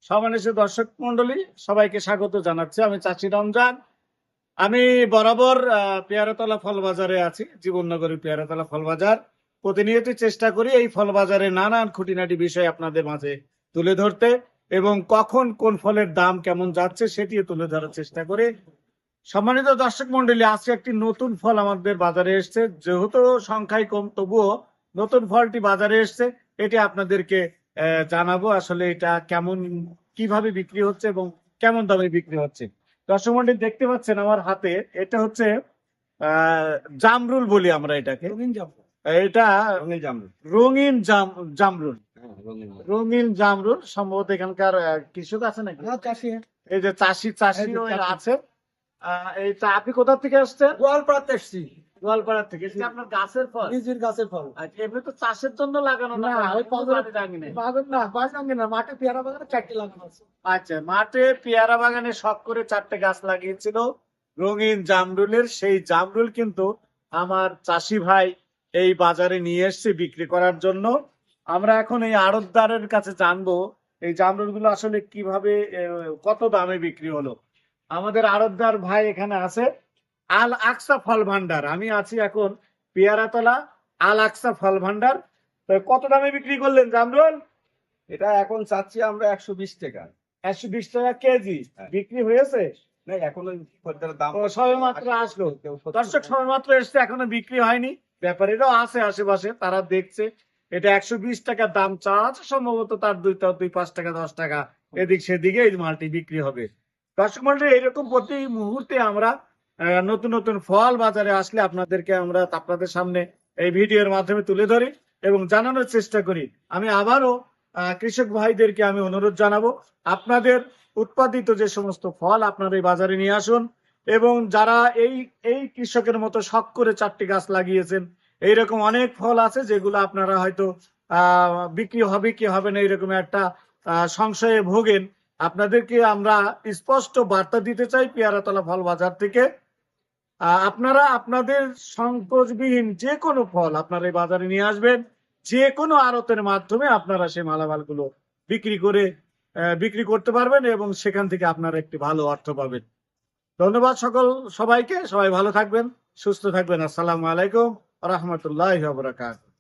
সম্মানিত দর্শক মন্ডলী, সবাইকে স্বাগত জানাচ্ছি। আমি চাচি রমজান। আমি বরাবর পেয়ারাতলা ফল বাজারে আছি, জীবননগরী পেয়ারাতলা ফল বাজার। প্রতিনিয়ত চেষ্টা করি এই ফল বাজারে নানান খুঁটিনাটি বিষয় আপনাদের মাঝে তুলে ধরতে এবং কখন কোন ফলের দাম কেমন যাচ্ছে সেটিও তুলে ধরার চেষ্টা করি। সম্মানিত দর্শক মন্ডলী, আজকে একটি নতুন ফল আমাদের বাজারে এসছে। যেহেতু সংখ্যায় কম, তবুও নতুন ফলটি বাজারে এসছে, এটি আপনাদেরকে জানাবো আসলে এটা কেমন, কিভাবে বিক্রি হচ্ছে এবং কেমন দামে বিক্রি হচ্ছে। দর্শক মন্ডলী দেখতে পাচ্ছেন আমার হাতে, এটা হচ্ছে জামরুল বলি আমরা এটাকে। এটা রঙিন জামরুল। রঙিন জামরুল সম্ভবত এখানকার কৃষক আছে নাকি? এই যে চাষি আছে। এইটা আপনি কোথা থেকে আসছেন? গোয়ালপাড়াতে এসছি। গোয়ালপাড়া থেকে। এটা আপনার গাছের ফল? নিজের গাছের ফল। আচ্ছা, এমনি তো চাষের জন্য লাগানো না, ওই বাগানে না, মাঠে পেয়ারা বাগানে 4টি লাগানো আছে। আচ্ছা, মাঠে পেয়ারা বাগানে শখ করে 4টে গাছ লাগিয়েছিল রঙিন জামরুলের। সেই জামরুল কিন্তু আমার চাষি ভাই এই বাজারে নিয়ে এসছে বিক্রি করার জন্য। আমরা এখন এই আড়তদারের কাছে জানবো এই জামরুল গুলো আসলে কিভাবে কত দামে বিক্রি হলো। আমাদের আড়তদার ভাই এখানে আছে, আল আকসা ফল ভান্ডার। আমি আছি এখন পেয়ারাতলা আল আকসা ফল ভান্ডার। তো কত দামে বিক্রি করলেন জামরুল? এটা এখন চাচ্ছি আমরা 120 টাকা। 120 টাকা কেজি বিক্রি হয়েছে? না, এখনো খদ্দের দাম সবে মাত্র আসলো। দর্শক সবে মাত্র এসছে, এখনো বিক্রি হয়নি। ব্যাপারীরাও আছে আশেপাশে, তারা দেখছে। এটা 120 টাকা দাম চা আছে, সম্ভবত তার 2-5 টাকা 10 টাকা এদিক সেদিকে এই মালটি বিক্রি হবে। দর্শক মন্ডলী, এইরকম প্রতি মুহূর্তে আমরা নতুন নতুন ফল বাজারে আসলে আপনাদের সামনে এই ভিডিওর মাধ্যমে তুলে ধরি এবং জানানোর চেষ্টা করি। আমি আবারও কৃষক ভাইদেরকে আমি অনুরোধ জানাবো, আপনাদের উৎপাদিত যে সমস্ত ফল আপনারা এই বাজারে নিয়ে আসুন এবং যারা এই কৃষকের মতো শখ করে 4টি গাছ লাগিয়েছেন, এইরকম অনেক ফল আছে যেগুলো আপনারা হয়তো বিক্রি হবে কি হবে না এরকম একটা সংশয়ে ভোগেন। আপনাদেরকে আমরা স্পষ্ট বার্তা দিতে চাই পেয়ারাতলা ফল বাজার থেকে, আপনারা আপনাদের সংকোচবিহীন যে কোনো ফল আপনারা এই বাজারে নিয়ে আসবেন। যে কোনো আড়তের মাধ্যমে আপনারা সেই মালামালগুলো বিক্রি করতে পারবেন এবং সেখান থেকে আপনারা একটি ভালো অর্থ পাবেন। ধন্যবাদ সবাইকে। সবাই ভালো থাকবেন, সুস্থ থাকবেন। আসসালামু আলাইকুম ওয়া রাহমাতুল্লাহি ওয়া বারাকাতুহু।